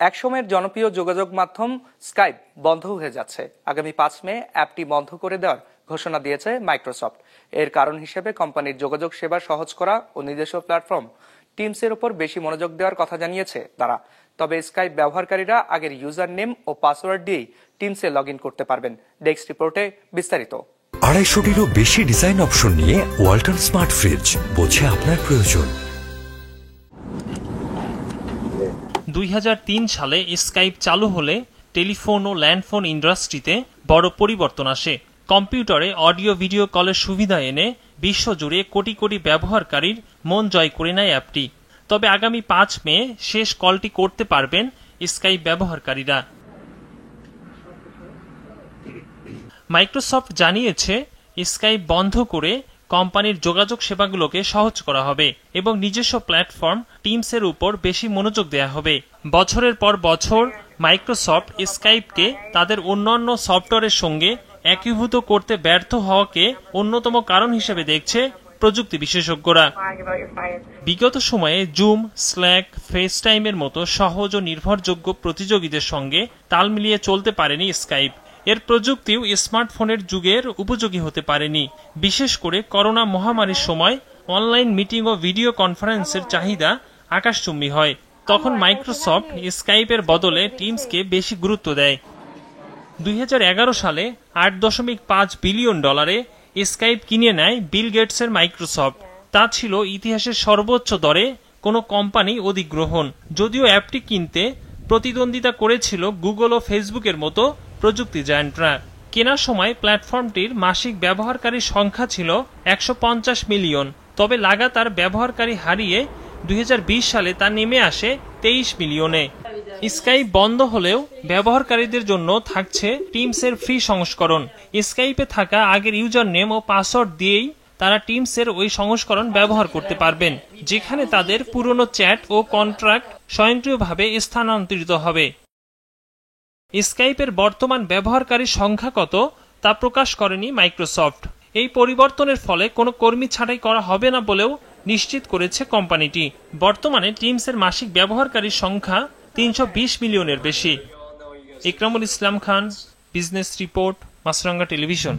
একসময়ের জনপ্রিয় যোগাযোগ মাধ্যম স্কাইপ বন্ধ হয়ে যাচ্ছে। আগামী 5 মে অ্যাপটি বন্ধ করে দেওয়ার ঘোষণা দিয়েছে মাইক্রোসফট। এর কারণ হিসেবে কোম্পানির যোগাযোগ সেবা সহজ করা ও নিজস্ব প্ল্যাটফর্ম টিমসের উপর বেশি মনোযোগ দেওয়ার কথা জানিয়েছে তারা। তবে স্কাইপ ব্যবহারকারীরা আগের ইউজার নেম ও পাসওয়ার্ড দিয়েই টিমসে লগ ইন করতে পারবেন। ডেস্ক রিপোর্টে বিস্তারিত। 250-টিরও বেশি ডিজাইন অপশন নিয়ে ওয়ালটন স্মার্ট ফ্রিজ, বোঝে আপনার প্রয়োজন। 2003 সালে স্কাইপ চালু হলে টেলিফোন ও ল্যান্ডফোন ইন্ডাস্ট্রিতে বড় পরিবর্তন আসে। কম্পিউটারে অডিও ভিডিও কলের সুবিধা এনে বিশ্বজুড়ে কোটি কোটি ব্যবহারকারীর মন জয় করে নেয় অ্যাপটি। তবে আগামী 5 মে শেষ কলটি করতে পারবেন স্কাইপ ব্যবহারকারীরা। মাইক্রোসফট জানিয়েছে স্কাইপ বন্ধ করে কোম্পানির যোগাযোগ সেবাগুলোকে সহজ করা হবে এবং নিজস্ব প্ল্যাটফর্ম টিমসের উপর বেশি মনোযোগ দেওয়া হবে। বছরের পর বছর মাইক্রোসফট স্কাইপকে তাদের অন্যান্য সফটওয়্যারের সঙ্গে একীভূত করতে ব্যর্থ হওয়াকে অন্যতম কারণ হিসেবে দেখছে প্রযুক্তি বিশেষজ্ঞরা। বিগত সময়ে জুম, স্ল্যাক, ফেসটাইমের মতো সহজ ও নির্ভরযোগ্য প্রতিযোগীদের সঙ্গে তাল মিলিয়ে চলতে পারেনি স্কাইপ। এর প্রযুক্তিও স্মার্টফোনের যুগের উপযোগী হতে পারেনি। বিশেষ করে করোনা মহামারীর সময় অনলাইন মিটিং ও ভিডিও কনফারেন্সের চাহিদা আকাশচুম্বী হয়। তখন মাইক্রোসফট স্কাইপের বদলে টিমসকে বেশি গুরুত্ব দেয়। 2011 সালে $8.5 বিলিয়ন স্কাইপ কিনে নেয় বিল গেটসের মাইক্রোসফট। তা ছিল ইতিহাসের সর্বোচ্চ দরে কোনো কোম্পানি অধিগ্রহণ। যদিও অ্যাপটি কিনতে প্রতিদ্বন্দ্বিতা করেছিল গুগল ও ফেসবুকের মতো প্রযুক্তি জায়ান্টরা। কেনার সময় প্ল্যাটফর্মটির মাসিক ব্যবহারকারীর সংখ্যা ছিল 150 মিলিয়ন। তবে লাগাতার ব্যবহারকারী হারিয়ে 2020 সালে তা নেমে আসে 23 মিলিয়নে। স্কাইপ বন্ধ হলেও ব্যবহারকারীদের জন্য থাকছে টিমসের ফ্রি সংস্করণ। স্কাইপে থাকা আগের ইউজার নেম ও পাসওয়ার্ড দিয়েই তারা টিমসের ওই সংস্করণ ব্যবহার করতে পারবেন, যেখানে তাদের পুরনো চ্যাট ও কন্ট্রাক্ট স্বয়ংক্রিয়ভাবে স্থানান্তরিত হবে। স্কাইপের বর্তমান ব্যবহারকারীর সংখ্যা কত তা প্রকাশ করেনি মাইক্রোসফট। এই পরিবর্তনের ফলে কোনো কর্মী ছাঁটাই করা হবে না বলেও নিশ্চিত করেছে কোম্পানিটি। বর্তমানে টিমসের মাসিক ব্যবহারকারীর সংখ্যা 320 মিলিয়নের বেশি। ইকরামুল ইসলাম খান, বিজনেস রিপোর্ট, মাছরাঙ্গা টেলিভিশন।